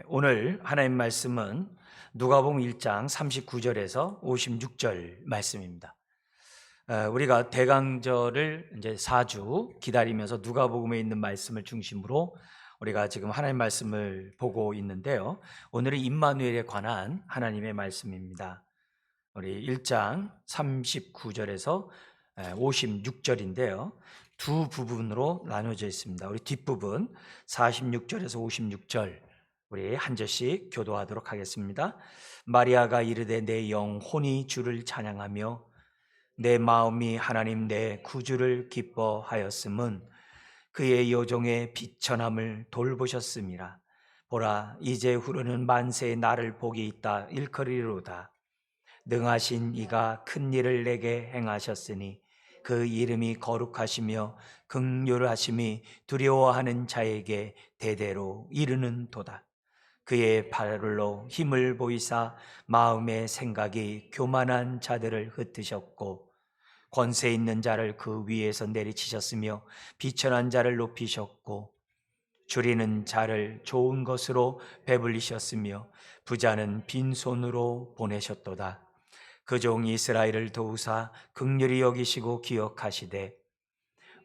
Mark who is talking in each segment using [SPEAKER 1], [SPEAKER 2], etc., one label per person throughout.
[SPEAKER 1] 오늘 하나님 말씀은 누가복음 1장 39절에서 56절 말씀입니다. 우리가 대강절을 이제 4주 기다리면서 누가복음에 있는 말씀을 중심으로 우리가 지금 하나님 말씀을 보고 있는데요. 오늘은 임마누엘에 관한 하나님의 말씀입니다. 우리 1장 39절에서 56절인데요. 두 부분으로 나눠져 있습니다. 우리 뒷부분 46절에서 56절 우리 한 절씩 교도하도록 하겠습니다. 마리아가 이르되 내 영혼이 주를 찬양하며 내 마음이 하나님 내 구주를 기뻐하였음은 그의 여종의 비천함을 돌보셨음이라. 보라 이제 후로는 만세의 나를 복이 있다 일컬이로다. 능하신 이가 큰 일을 내게 행하셨으니 그 이름이 거룩하시며 긍휼하심이 두려워하는 자에게 대대로 이르는 도다. 그의 발로 힘을 보이사 마음의 생각이 교만한 자들을 흩으셨고 권세 있는 자를 그 위에서 내리치셨으며 비천한 자를 높이셨고 줄이는 자를 좋은 것으로 배불리셨으며 부자는 빈손으로 보내셨도다. 그 종 이스라엘을 도우사 긍휼히 여기시고 기억하시되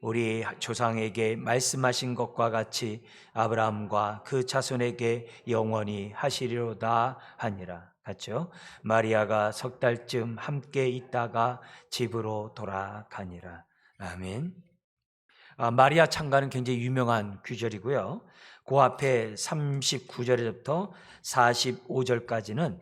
[SPEAKER 1] 우리 조상에게 말씀하신 것과 같이 아브라함과 그 자손에게 영원히 하시리로다 하니라. 같죠? 마리아가 석 달쯤 함께 있다가 집으로 돌아가니라. 아멘. 마리아 창가는 굉장히 유명한 구절이고요. 그 앞에 39절에서부터 45절까지는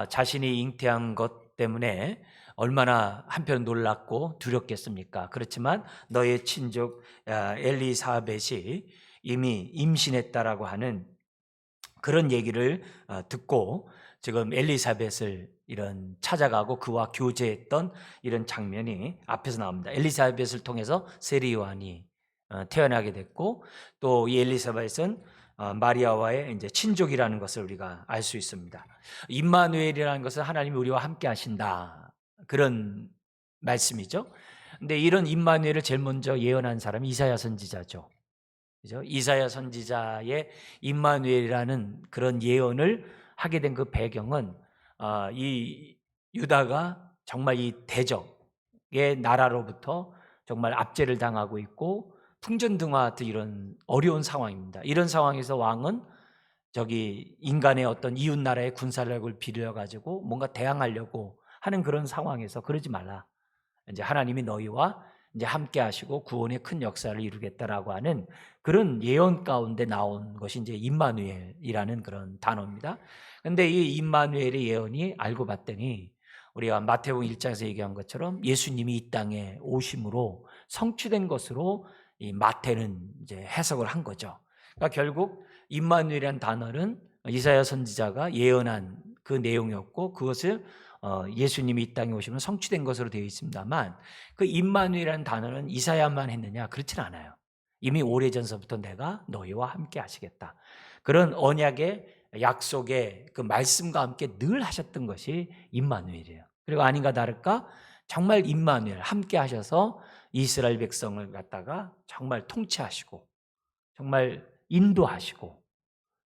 [SPEAKER 1] 자신이 잉태한 것 때문에 얼마나 한편 놀랍고 두렵겠습니까? 그렇지만 너의 친족 엘리사벳이 이미 임신했다라고 하는 그런 얘기를 듣고 지금 엘리사벳을 이런 찾아가고 그와 교제했던 이런 장면이 앞에서 나옵니다. 엘리사벳을 통해서 세리 요한이 태어나게 됐고 또 이 엘리사벳은 마리아와의 이제 친족이라는 것을 우리가 알 수 있습니다. 임마누엘이라는 것은 하나님이 우리와 함께 하신다. 그런 말씀이죠. 근데 이런 임마누엘을 제일 먼저 예언한 사람이 이사야 선지자죠. 그죠? 이사야 선지자의 임마누엘이라는 그런 예언을 하게 된 그 배경은 이 유다가 정말 이 대적의 나라로부터 정말 압제를 당하고 있고 풍전등화 같은 이런 어려운 상황입니다. 이런 상황에서 왕은 저기 인간의 어떤 이웃 나라의 군사력을 빌려 가지고 뭔가 대항하려고 하는 그런 상황에서 그러지 말라. 이제 하나님이 너희와 이제 함께 하시고 구원의 큰 역사를 이루겠다라고 하는 그런 예언 가운데 나온 것이 이제 임마누엘이라는 그런 단어입니다. 근데 이 임마누엘의 예언이 알고 봤더니 우리가 마태복음 1장에서 얘기한 것처럼 예수님이 이 땅에 오심으로 성취된 것으로 이 마태는 이제 해석을 한 거죠. 그러니까 결국 임마누엘이라는 단어는 이사야 선지자가 예언한 그 내용이었고 그것을 예수님이 이 땅에 오시면 성취된 것으로 되어 있습니다만 그 임마누엘이라는 단어는 이사야만 했느냐? 그렇진 않아요. 이미 오래전서부터 내가 너희와 함께 하시겠다. 그런 언약의 약속의 그 말씀과 함께 늘 하셨던 것이 임마누엘이에요. 그리고 아닌가 다를까 정말 임마누엘 함께 하셔서 이스라엘 백성을 갖다가 정말 통치하시고 정말 인도하시고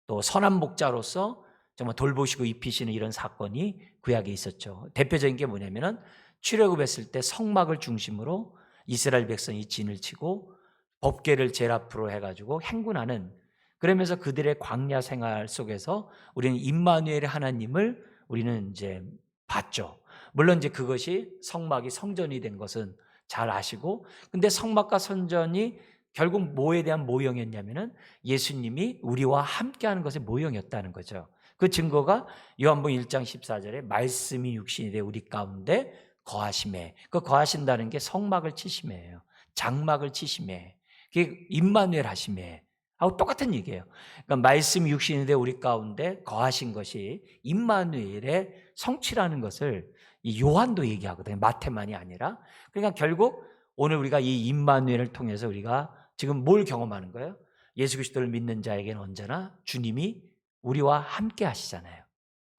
[SPEAKER 1] 또 선한 목자로서 정말 돌보시고 입히시는 이런 사건이 구약에 있었죠. 대표적인 게 뭐냐면은 출애굽했을 때 성막을 중심으로 이스라엘 백성이 진을 치고 법궤를 제일 앞으로 해가지고 행군하는 그러면서 그들의 광야 생활 속에서 우리는 임마누엘의 하나님을 우리는 이제 봤죠. 물론 이제 그것이 성막이 성전이 된 것은 잘 아시고 근데 성막과 성전이 결국 뭐에 대한 모형이었냐면은 예수님이 우리와 함께하는 것의 모형이었다는 거죠. 그 증거가 요한복음 1장 14절에 말씀이 육신이 돼 우리 가운데 거하심에 그 거하신다는 게 성막을 치심이에요. 장막을 치심에 그게 임마누엘 하심에 하고 똑같은 얘기예요. 그러니까 말씀이 육신이 돼 우리 가운데 거하신 것이 임마누엘의 성취라는 것을 이 요한도 얘기하거든요. 마태만이 아니라. 그러니까 결국 오늘 우리가 이 임마누엘을 통해서 우리가 지금 뭘 경험하는 거예요? 예수 그리스도를 믿는 자에게는 언제나 주님이 우리와 함께 하시잖아요.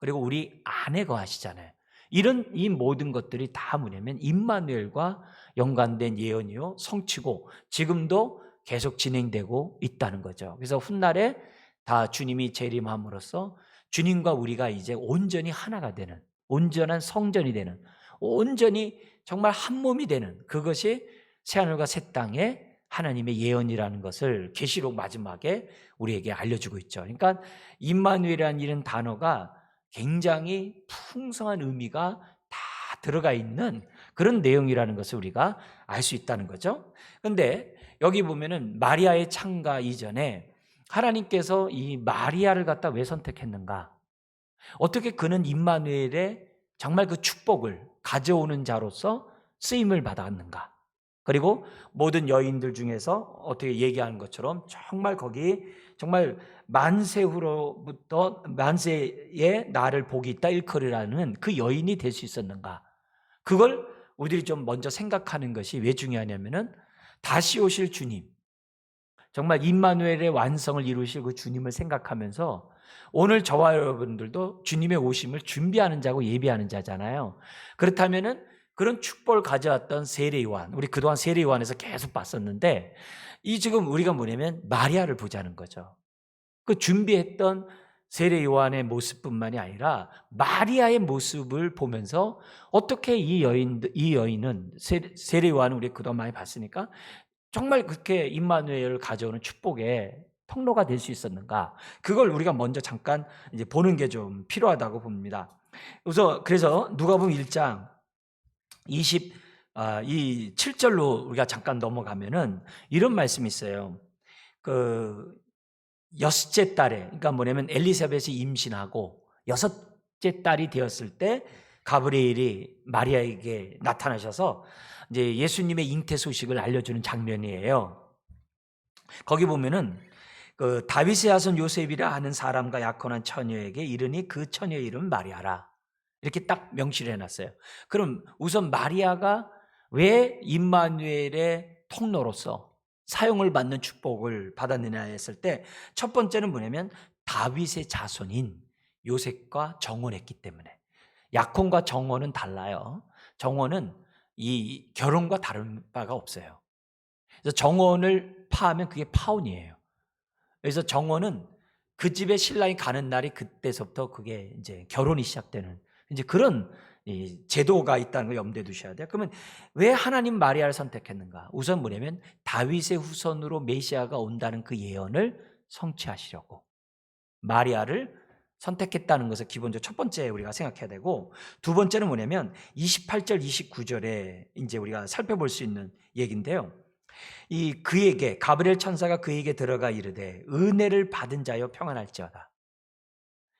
[SPEAKER 1] 그리고 우리 안에 거하시잖아요. 이런 이 모든 것들이 다 뭐냐면 임마누엘과 연관된 예언이요 성취고 지금도 계속 진행되고 있다는 거죠. 그래서 훗날에 다 주님이 재림함으로써 주님과 우리가 이제 온전히 하나가 되는, 온전한 성전이 되는, 온전히 정말 한 몸이 되는, 그것이 새하늘과 새 땅의 하나님의 예언이라는 것을 계시록 마지막에 우리에게 알려주고 있죠. 그러니까 임마누엘이라는 이런 단어가 굉장히 풍성한 의미가 다 들어가 있는 그런 내용이라는 것을 우리가 알 수 있다는 거죠. 그런데 여기 보면은 마리아의 창가 이전에 하나님께서 이 마리아를 갖다 왜 선택했는가? 어떻게 그는 임마누엘의 정말 그 축복을 가져오는 자로서 쓰임을 받았는가? 그리고 모든 여인들 중에서 어떻게 얘기하는 것처럼 정말 거기 정말 만세후로부터 만세에 나를 복이 있다 일컬으라는 그 여인이 될 수 있었는가? 그걸 우리들이 좀 먼저 생각하는 것이 왜 중요하냐면은 다시 오실 주님, 정말 임마누엘의 완성을 이루실 그 주님을 생각하면서 오늘 저와 여러분들도 주님의 오심을 준비하는 자고 예비하는 자잖아요. 그렇다면은 그런 축복을 가져왔던 세례 요한, 우리 그동안 세례 요한에서 계속 봤었는데 이 지금 우리가 뭐냐면 마리아를 보자는 거죠. 그 준비했던 세례 요한의 모습뿐만이 아니라 마리아의 모습을 보면서 어떻게 이 여인은 세례 요한은 우리 그동안 많이 봤으니까 정말 그렇게 임마누엘을 가져오는 축복의 통로가 될 수 있었는가? 그걸 우리가 먼저 잠깐 이제 보는 게 좀 필요하다고 봅니다. 그래서 누가복음 1장 27절로 우리가 잠깐 넘어가면은 이런 말씀이 있어요. 그 여섯째 달에, 그러니까 뭐냐면 엘리사벳이 임신하고 여섯째 딸이 되었을 때 가브리엘이 마리아에게 나타나셔서 이제 예수님의 잉태 소식을 알려주는 장면이에요. 거기 보면은 그 다윗의 자손 요셉이라 하는 사람과 약혼한 처녀에게 이르니 그 처녀의 이름은 마리아라. 이렇게 딱 명시를 해놨어요. 그럼 우선 마리아가 왜 임마누엘의 통로로서 사용을 받는 축복을 받았느냐 했을 때 첫 번째는 뭐냐면 다윗의 자손인 요셉과 정혼했기 때문에. 약혼과 정혼은 달라요. 정혼은 이 결혼과 다른 바가 없어요. 그래서 정혼을 파하면 그게 파혼이에요. 그래서 정혼은 그 집에 신랑이 가는 날이 그때서부터 그게 이제 결혼이 시작되는 이제 그런 이 제도가 있다는 걸 염두에 두셔야 돼요. 그러면 왜 하나님 마리아를 선택했는가? 우선 뭐냐면 다윗의 후손으로 메시아가 온다는 그 예언을 성취하시려고 마리아를 선택했다는 것을 기본적으로 첫 번째 우리가 생각해야 되고, 두 번째는 뭐냐면 28절 29절에 이제 우리가 살펴볼 수 있는 얘기인데요. 이 그에게 가브리엘 천사가 그에게 들어가 이르되 은혜를 받은 자여 평안할지어다.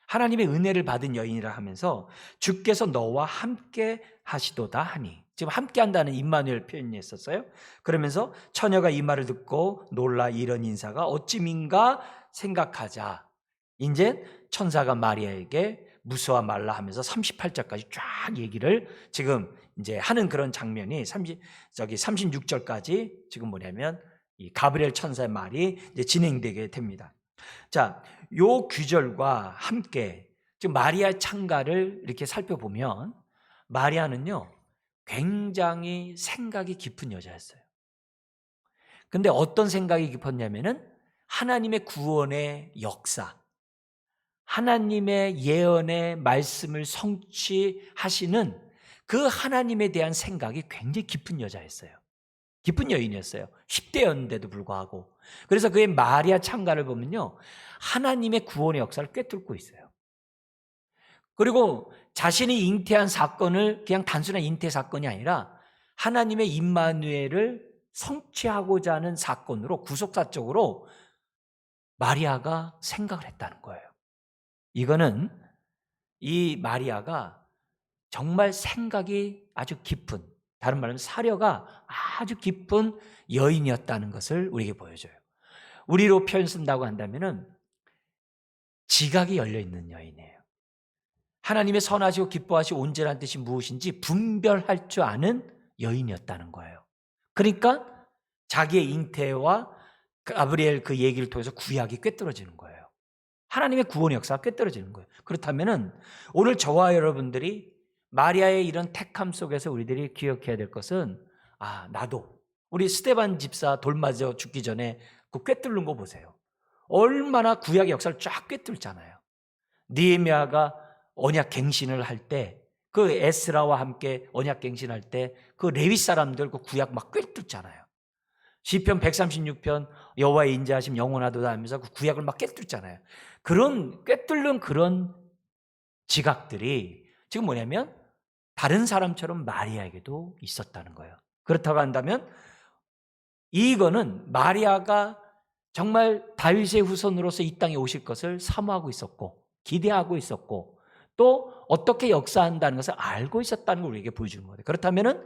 [SPEAKER 1] 하나님의 은혜를 받은 여인이라 하면서 주께서 너와 함께 하시도다 하니, 지금 함께 한다는 임마누엘 표현이 있었어요. 그러면서 처녀가 이 말을 듣고 놀라 이런 인사가 어찌민가 생각하자 이제 천사가 마리아에게 무서워 말라 하면서 38절까지 쫙 얘기를 지금 이제 하는 그런 장면이 36절까지 지금 뭐냐면 이 가브리엘 천사의 말이 이제 진행되게 됩니다. 자, 요 규절과 함께 지금 마리아의 창가를 이렇게 살펴보면 마리아는요 굉장히 생각이 깊은 여자였어요. 근데 어떤 생각이 깊었냐면은 하나님의 구원의 역사, 하나님의 예언의 말씀을 성취하시는 그 하나님에 대한 생각이 굉장히 깊은 여자였어요. 깊은 여인이었어요. 10대였는데도 불구하고. 그래서 그의 마리아 창가를 보면요 하나님의 구원의 역사를 꿰뚫고 있어요. 그리고 자신이 잉태한 사건을 그냥 단순한 잉태 사건이 아니라 하나님의 임마누엘을 성취하고자 하는 사건으로 구속사적으로 마리아가 생각을 했다는 거예요. 이거는 이 마리아가 정말 생각이 아주 깊은, 다른 말로 사려가 아주 깊은 여인이었다는 것을 우리에게 보여줘요. 우리로 표현 쓴다고 한다면은 지각이 열려있는 여인이에요. 하나님의 선하시고 기뻐하시고 온전한 뜻이 무엇인지 분별할 줄 아는 여인이었다는 거예요. 그러니까 자기의 잉태와 가브리엘 그 얘기를 통해서 구약이 꿰뚫어지는 거예요. 하나님의 구원의 역사가 꿰뚫어지는 거예요. 그렇다면은 오늘 저와 여러분들이 마리아의 이런 택함 속에서 우리들이 기억해야 될 것은 나도 우리 스데반 집사 돌 맞아 죽기 전에 그 꿰뚫는 거 보세요. 얼마나 구약의 역사를 쫙 꿰뚫잖아요. 느헤미야가 언약 갱신을 할 때, 그 에스라와 함께 언약 갱신할 때 그 레위 사람들 그 구약 막 꿰뚫잖아요. 시편 136편 여호와의 인자하심 영원하도다 하면서 그 구약을 막 꿰뚫잖아요. 그런 꿰뚫는 그런 지각들이 지금 뭐냐면 다른 사람처럼 마리아에게도 있었다는 거예요. 그렇다고 한다면 이거는 마리아가 정말 다윗의 후손으로서 이 땅에 오실 것을 사모하고 있었고 기대하고 있었고 또 어떻게 역사한다는 것을 알고 있었다는 걸 우리에게 보여주는 거예요. 그렇다면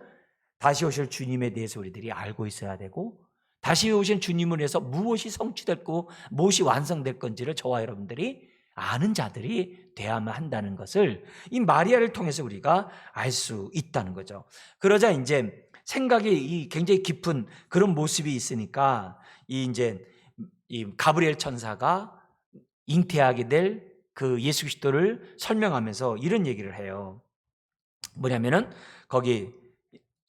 [SPEAKER 1] 다시 오실 주님에 대해서 우리들이 알고 있어야 되고 다시 오신 주님을 위해서 무엇이 성취됐고 무엇이 완성될 건지를 저와 여러분들이 아는 자들이 돼야만 한다는 것을 이 마리아를 통해서 우리가 알 수 있다는 거죠. 그러자 이제 생각이 굉장히 깊은 그런 모습이 있으니까 이 가브리엘 천사가 잉태하게 될 그 예수 그리스도를 설명하면서 이런 얘기를 해요. 뭐냐면은 거기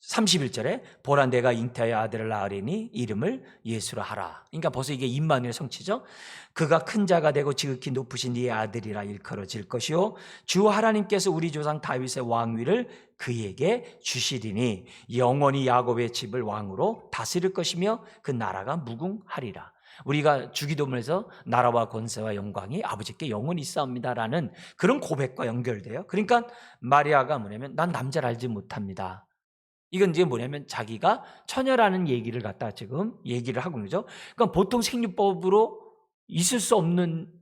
[SPEAKER 1] 31절에 보라 내가 잉태하여 아들을 낳으리니 이름을 예수라 하라. 그러니까 벌써 이게 임마누엘 성취죠. 그가 큰 자가 되고 지극히 높으신 이의 아들이라 일컬어질 것이요 주 하나님께서 우리 조상 다윗의 왕위를 그에게 주시리니 영원히 야곱의 집을 왕으로 다스릴 것이며 그 나라가 무궁하리라. 우리가 주기도문에서 나라와 권세와 영광이 아버지께 영원히 있사옵니다라는 그런 고백과 연결돼요. 그러니까 마리아가 뭐냐면 난 남자를 알지 못합니다. 이건 이제 뭐냐면 자기가 처녀라는 얘기를 갖다 지금 얘기를 하고 있는 거죠. 그러니까 보통 생육법으로 있을 수 없는,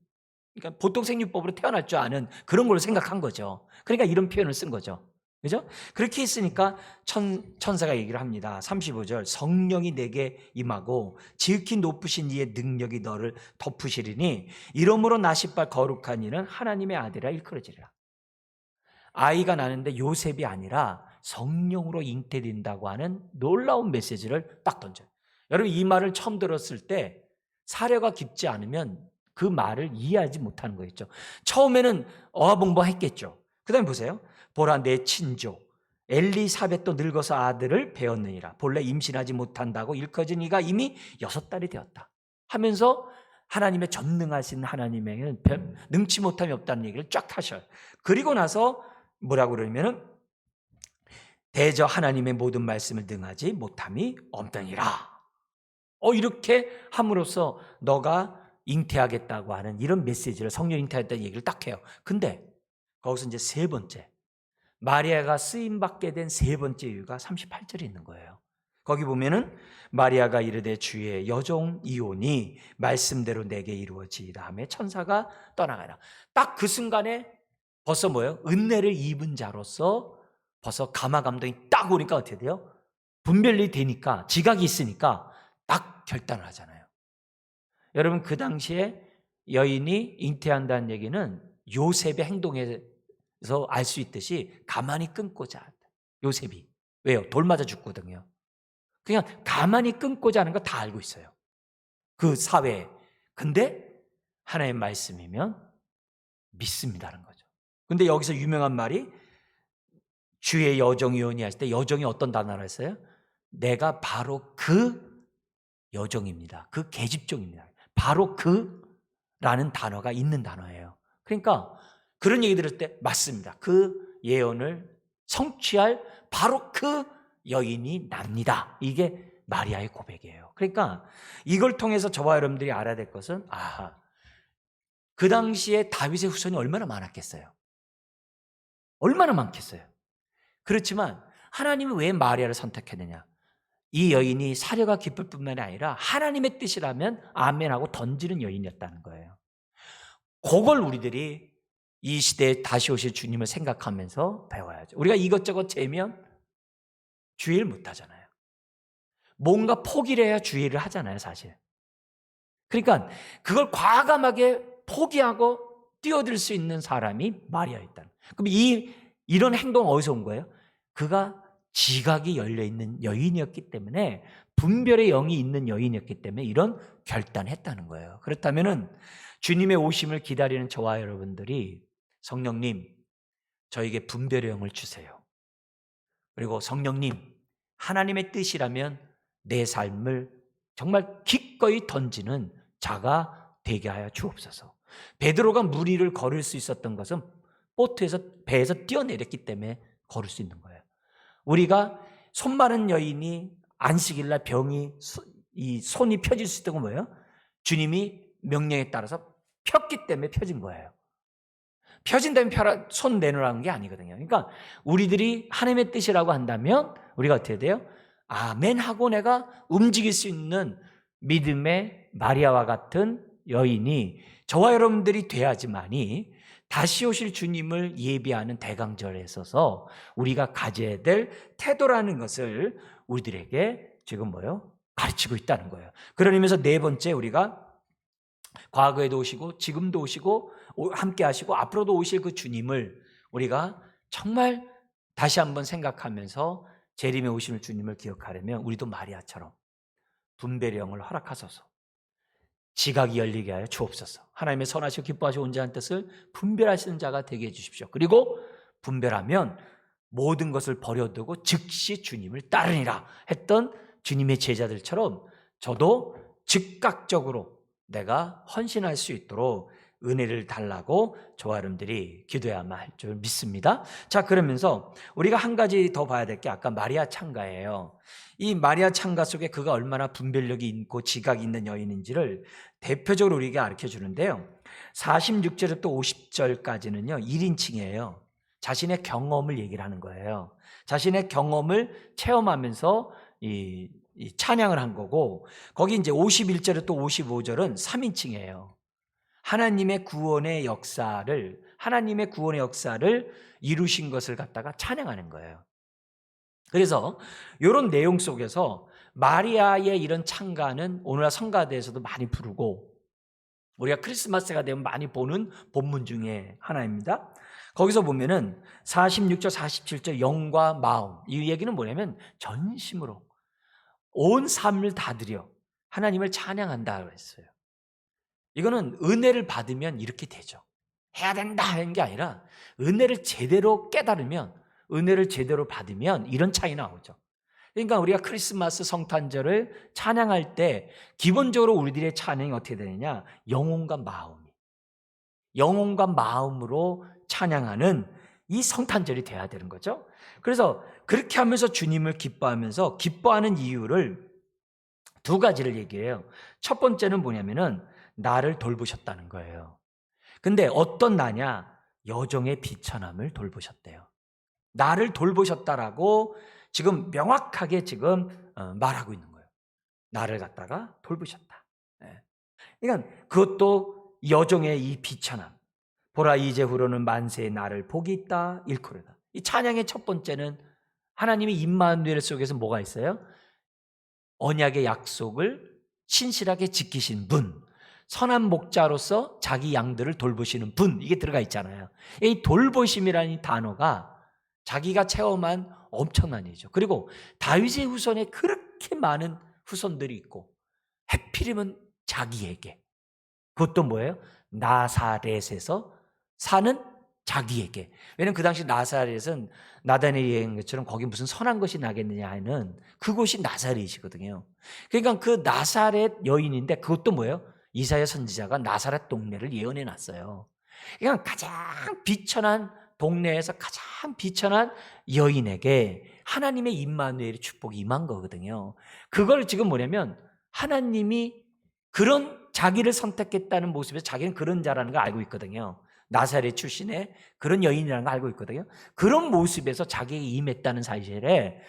[SPEAKER 1] 그러니까 보통 생육법으로 태어날 줄 아는 그런 걸 생각한 거죠. 그러니까 이런 표현을 쓴 거죠. 그죠? 그렇게 했으니까 천사가 얘기를 합니다. 35절 성령이 내게 임하고 지극히 높으신 이의 능력이 너를 덮으시리니 이러므로 나시발 거룩한 이는 하나님의 아들이라 일컬어지리라. 아이가 나는데 요셉이 아니라 성령으로 잉태된다고 하는 놀라운 메시지를 딱 던져요. 여러분 이 말을 처음 들었을 때 사려가 깊지 않으면 그 말을 이해하지 못하는 거였죠. 처음에는 어화봉봉했겠죠. 그 다음에 보세요. 보라 내 친조 엘리사벳도 늙어서 아들을 배었느니라. 본래 임신하지 못한다고 일컬어진 이가 이미 6달이 되었다 하면서 하나님의 전능하신 하나님에게는 능치 못함이 없다는 얘기를 쫙 하셔요. 그리고 나서 뭐라고 그러면은 대저 하나님의 모든 말씀을 능하지 못함이 없느니라. 이렇게 함으로써 너가 잉태하겠다고 하는 이런 메시지를 성령 잉태하겠다는 얘기를 딱 해요. 근데 거기서 이제 세 번째 마리아가 쓰임받게 된 세 번째 이유가 38절에 있는 거예요. 거기 보면은 마리아가 이르되 주의 여종 이오니 말씀대로 내게 이루어지이다 하며 천사가 떠나가라. 딱 그 순간에 벌써 뭐예요? 은혜를 입은 자로서 벌써 감화 감동이 딱 오니까 어떻게 돼요? 분별이 되니까 지각이 있으니까 딱 결단을 하잖아요. 여러분 그 당시에 여인이 잉태한다는 얘기는 요셉의 행동에서 알 수 있듯이 가만히 끊고자 한다. 요셉이 왜요? 돌 맞아 죽거든요. 그냥 가만히 끊고자 하는 거 다 알고 있어요. 그 사회에. 근데 하나님의 말씀이면 믿습니다는 거죠. 근데 여기서 유명한 말이 주의 여종이오니 할 때 여종이 어떤 단어를 했어요? 내가 바로 그 여종입니다. 그 계집종입니다. 바로 그라는 단어가 있는 단어예요. 그러니까 그런 얘기 들을 때 맞습니다. 그 예언을 성취할 바로 그 여인이 납니다. 이게 마리아의 고백이에요. 그러니까 이걸 통해서 저와 여러분들이 알아야 될 것은 그 당시에 다윗의 후손이 얼마나 많았겠어요. 얼마나 많겠어요. 그렇지만 하나님이 왜 마리아를 선택했느냐? 이 여인이 사려가 깊을 뿐만 아니라 하나님의 뜻이라면 아멘하고 던지는 여인이었다는 거예요. 그걸 우리들이 이 시대에 다시 오실 주님을 생각하면서 배워야죠. 우리가 이것저것 재면 주의를 못하잖아요. 뭔가 포기를 해야 주의를 하잖아요, 사실. 그러니까 그걸 과감하게 포기하고 뛰어들 수 있는 사람이 마리아였다는 거예요. 그럼 이런 행동은 어디서 온 거예요? 그가 지각이 열려있는 여인이었기 때문에, 분별의 영이 있는 여인이었기 때문에 이런 결단했다는 거예요. 그렇다면 주님의 오심을 기다리는 저와 여러분들이 성령님 저에게 분별의 영을 주세요. 그리고 성령님 하나님의 뜻이라면 내 삶을 정말 기꺼이 던지는 자가 되게 하여 주옵소서. 베드로가 물 위를 걸을 수 있었던 것은 배에서 뛰어내렸기 때문에 걸을 수 있는 거예요. 우리가 손 마른 여인이 안식일날 이 손이 펴질 수 있던 건 뭐예요? 주님이 명령에 따라서 폈기 때문에 펴진 거예요. 펴진 다음에 손 내놓으라는 게 아니거든요. 그러니까 우리들이 하나님의 뜻이라고 한다면 우리가 어떻게 돼요? 아멘 하고 내가 움직일 수 있는 믿음의 마리아와 같은 여인이 저와 여러분들이 돼야지만이 다시 오실 주님을 예비하는 대강절에 있어서 우리가 가져야 될 태도라는 것을 우리들에게 지금 가르치고 있다는 거예요. 그런 의미에서 네 번째, 우리가 과거에도 오시고 지금도 오시고 함께 하시고 앞으로도 오실 그 주님을 우리가 정말 다시 한번 생각하면서 재림에 오시는 주님을 기억하려면 우리도 마리아처럼 분별의 영을 허락하소서, 지각이 열리게 하여 주옵소서. 하나님의 선하시고 기뻐하시고 온전한 뜻을 분별하시는 자가 되게 해주십시오. 그리고 분별하면 모든 것을 버려두고 즉시 주님을 따르니라 했던 주님의 제자들처럼 저도 즉각적으로 내가 헌신할 수 있도록 은혜를 달라고 저와 여러분들이 기도해야만 할 줄 믿습니다. 자, 그러면서 우리가 한 가지 더 봐야 될 게 아까 마리아 창가예요. 이 마리아 창가 속에 그가 얼마나 분별력이 있고 지각이 있는 여인인지를 대표적으로 우리에게 가르쳐 주는데요. 46절부터 50절까지는요 1인칭이에요. 자신의 경험을 얘기를 하는 거예요. 자신의 경험을 체험하면서 이 찬양을 한 거고, 거기 이제 51절부터 55절은 3인칭이에요. 하나님의 구원의 역사를 이루신 것을 갖다가 찬양하는 거예요. 그래서 이런 내용 속에서 마리아의 이런 찬가는 오늘날 성가대에서도 많이 부르고 우리가 크리스마스가 되면 많이 보는 본문 중에 하나입니다. 거기서 보면은 46절 47절 영과 마음, 이 얘기는 뭐냐면 전심으로 온 삶을 다 드려 하나님을 찬양한다 그랬어요. 이거는 은혜를 받으면 이렇게 되죠. 해야 된다 하는 게 아니라 은혜를 제대로 깨달으면, 은혜를 제대로 받으면 이런 차이 나오죠. 그러니까 우리가 크리스마스 성탄절을 찬양할 때 기본적으로 우리들의 찬양이 어떻게 되느냐, 영혼과 마음으로 찬양하는 이 성탄절이 돼야 되는 거죠. 그래서 그렇게 하면서 주님을 기뻐하면서, 기뻐하는 이유를 두 가지를 얘기해요. 첫 번째는 뭐냐면은 나를 돌보셨다는 거예요. 근데 어떤 나냐? 여종의 비천함을 돌보셨대요. 나를 돌보셨다라고 지금 명확하게 지금 말하고 있는 거예요. 나를 갖다가 돌보셨다. 그러니까 그것도 여종의 이 비천함. 보라 이제후로는 만세의 나를 복이 있다 일컬으다. 이 찬양의 첫 번째는 하나님의 임마누엘 속에서 뭐가 있어요? 언약의 약속을 신실하게 지키신 분, 선한 목자로서 자기 양들을 돌보시는 분, 이게 들어가 있잖아요. 이 돌보심이라는 단어가 자기가 체험한 엄청난 일이죠. 그리고 다윗의 후손에 그렇게 많은 후손들이 있고 하필이면 자기에게, 그것도 뭐예요? 나사렛에서 사는 자기에게. 왜냐면 그 당시 나사렛은 나단의 얘기한 것처럼 거기 무슨 선한 것이 나겠느냐 하는 그곳이 나사렛이거든요. 그러니까 그 나사렛 여인인데 그것도 뭐예요? 이사야 선지자가 나사렛 동네를 예언해 놨어요. 그러니까 가장 비천한 동네에서 가장 비천한 여인에게 하나님의 임마누엘의 축복이 임한 거거든요. 그걸 지금 뭐냐면 하나님이 그런 자기를 선택했다는 모습에서 자기는 그런 자라는 걸 알고 있거든요. 나사렛 출신의 그런 여인이라는 걸 알고 있거든요. 그런 모습에서 자기에게 임했다는 사실에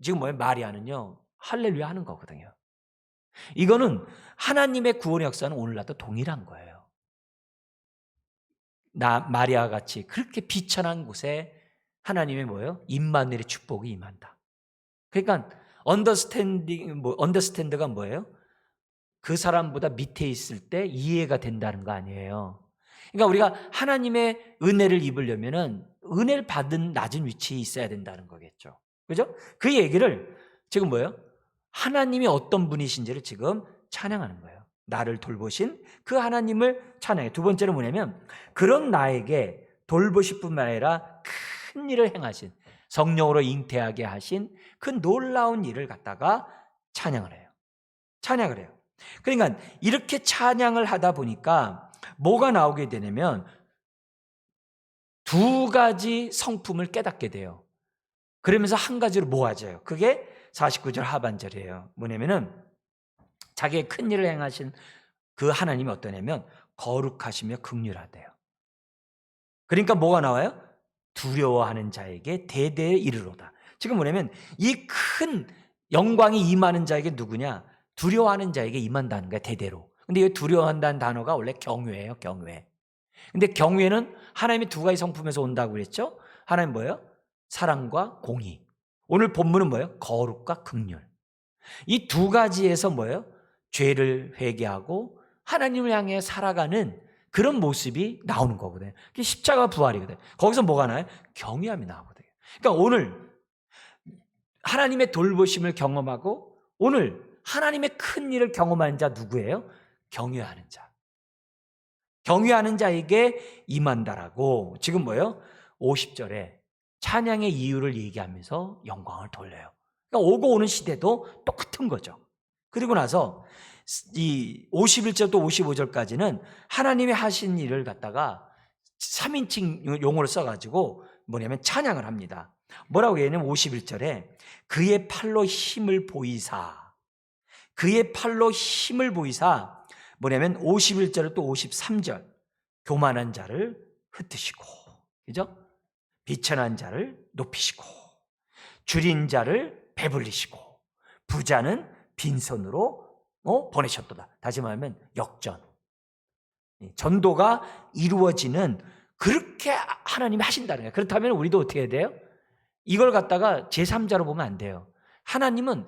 [SPEAKER 1] 지금 마리아는요 할렐루야 하는 거거든요. 이거는 하나님의 구원의 역사는 오늘날도 동일한 거예요. 마리아와 같이 그렇게 비천한 곳에 하나님의 임마누엘의 축복이 임한다. 그러니까 언더스탠드가 뭐예요? 그 사람보다 밑에 있을 때 이해가 된다는 거 아니에요. 그러니까 우리가 하나님의 은혜를 입으려면은 은혜를 받은 낮은 위치에 있어야 된다는 거겠죠. 그죠? 그 얘기를 지금 하나님이 어떤 분이신지를 지금 찬양하는 거예요. 나를 돌보신 그 하나님을 찬양해. 두 번째는 뭐냐면 그런 나에게 돌보실 뿐만 아니라 큰 일을 행하신, 성령으로 잉태하게 하신 그 놀라운 일을 갖다가 찬양을 해요. 그러니까 이렇게 찬양을 하다 보니까 뭐가 나오게 되냐면 두 가지 성품을 깨닫게 돼요. 그러면서 한 가지로 모아져요. 그게 49절 하반절이에요. 뭐냐면은 자기의 큰 일을 행하신 그 하나님이 어떠냐면 거룩하시며 긍휼하대요. 그러니까 뭐가 나와요? 두려워하는 자에게 대대에 이르로다. 지금 뭐냐면 이 큰 영광이 임하는 자에게 누구냐? 두려워하는 자에게 임한다는 거야, 대대로. 근데 이 두려워한다는 단어가 원래 경외예요, 경외. 근데 경외는 하나님의 두 가지 성품에서 온다고 그랬죠? 하나님 뭐예요? 사랑과 공의. 오늘 본문은 뭐예요? 거룩과 긍휼. 이 두 가지에서 뭐예요? 죄를 회개하고 하나님을 향해 살아가는 그런 모습이 나오는 거거든요. 그게 십자가 부활이거든요. 거기서 뭐가 나요? 경외함이 나오거든요. 그러니까 오늘 하나님의 돌보심을 경험하고 오늘 하나님의 큰 일을 경험하는 자 누구예요? 경외하는 자. 경외하는 자에게 임한다라고 지금 뭐예요? 50절에 찬양의 이유를 얘기하면서 영광을 돌려요. 그러니까 오고 오는 시대도 똑같은 거죠. 그리고 나서 이 51절부터 55절까지는 하나님이 하신 일을 갖다가 3인칭 용어를 써가지고 뭐냐면 찬양을 합니다. 뭐라고 얘기하냐면 51절에 그의 팔로 힘을 보이사, 그의 팔로 힘을 보이사 뭐냐면 51절 또 53절 교만한 자를 흩으시고, 그죠? 비천한 자를 높이시고 줄인 자를 배불리시고 부자는 빈손으로 보내셨도다. 다시 말하면 역전, 전도가 이루어지는 그렇게 하나님이 하신다는 거예요. 그렇다면 우리도 어떻게 해야 돼요? 이걸 갖다가 제3자로 보면 안 돼요. 하나님은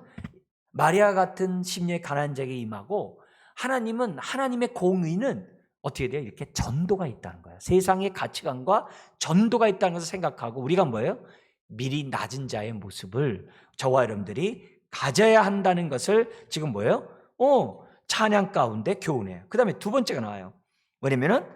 [SPEAKER 1] 마리아 같은 심령의 가난한 자에게 임하고 하나님은 하나님의 공의는 어떻게 돼요? 이렇게 전도가 있다는 거예요. 세상의 가치관과 전도가 있다는 것을 생각하고 우리가 뭐예요? 미리 낮은 자의 모습을 저와 여러분들이 가져야 한다는 것을 지금 뭐예요? 찬양 가운데 교훈해요. 그 다음에 두 번째가 나와요. 뭐냐면은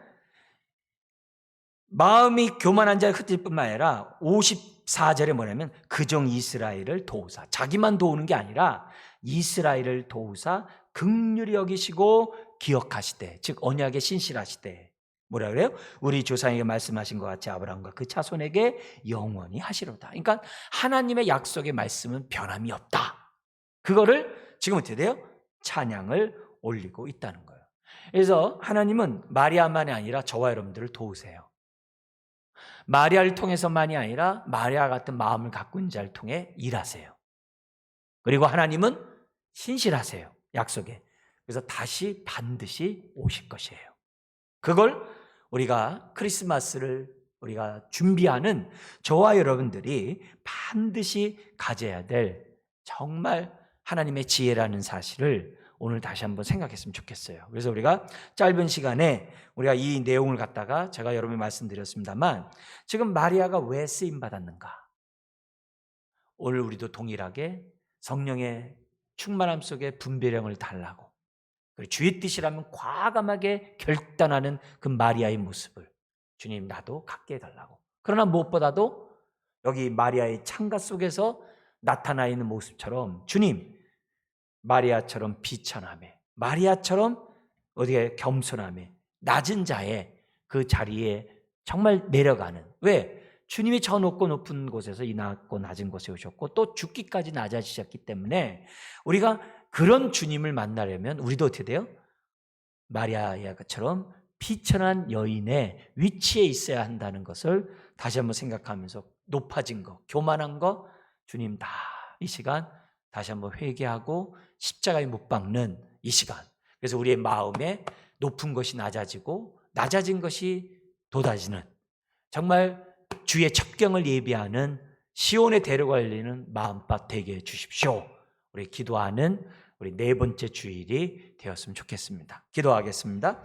[SPEAKER 1] 마음이 교만한 자를 흩을 뿐만 아니라 54절에 뭐냐면 그종 이스라엘을 도우사, 자기만 도우는 게 아니라 이스라엘을 도우사 긍휼히 여기시고 기억하시되, 즉 언약에 신실하시되 뭐라 그래요? 우리 조상에게 말씀하신 것 같이 아브라함과 그 자손에게 영원히 하시로다. 그러니까 하나님의 약속의 말씀은 변함이 없다. 그거를 지금 어떻게 돼요? 찬양을 올리고 있다는 거예요. 그래서 하나님은 마리아만이 아니라 저와 여러분들을 도우세요. 마리아를 통해서만이 아니라 마리아 같은 마음을 갖고 있는 자를 통해 일하세요. 그리고 하나님은 신실하세요, 약속에. 그래서 다시 반드시 오실 것이에요. 그걸 우리가 크리스마스를 우리가 준비하는 저와 여러분들이 반드시 가져야 될 정말 하나님의 지혜라는 사실을 오늘 다시 한번 생각했으면 좋겠어요. 그래서 우리가 짧은 시간에 우리가 이 내용을 갖다가 제가 여러분이 말씀드렸습니다만 지금 마리아가 왜 쓰임받았는가? 오늘 우리도 동일하게 성령의 충만함 속에 분별력을 달라고, 그리고 주의 뜻이라면 과감하게 결단하는 그 마리아의 모습을 주님 나도 갖게 해달라고. 그러나 무엇보다도 여기 마리아의 창가 속에서 나타나 있는 모습처럼 주님 마리아처럼 비천함에, 마리아처럼 어디에 겸손함에, 낮은 자의 그 자리에 정말 내려가는, 왜? 주님이 저 높고 높은 곳에서 이 낮고 낮은 곳에 오셨고 또 죽기까지 낮아지셨기 때문에 우리가 그런 주님을 만나려면 우리도 어떻게 돼요? 마리아처럼 비천한 여인의 위치에 있어야 한다는 것을 다시 한번 생각하면서 높아진 거, 교만한 거 주님 다 이 시간 다시 한번 회개하고 십자가에 못 박는 이 시간. 그래서 우리의 마음에 높은 것이 낮아지고 낮아진 것이 돋아지는 정말 주의 첩경을 예비하는 시온에 데려가려는 마음밭 되게 해주십시오. 우리 기도하는 우리 네 번째 주일이 되었으면 좋겠습니다. 기도하겠습니다.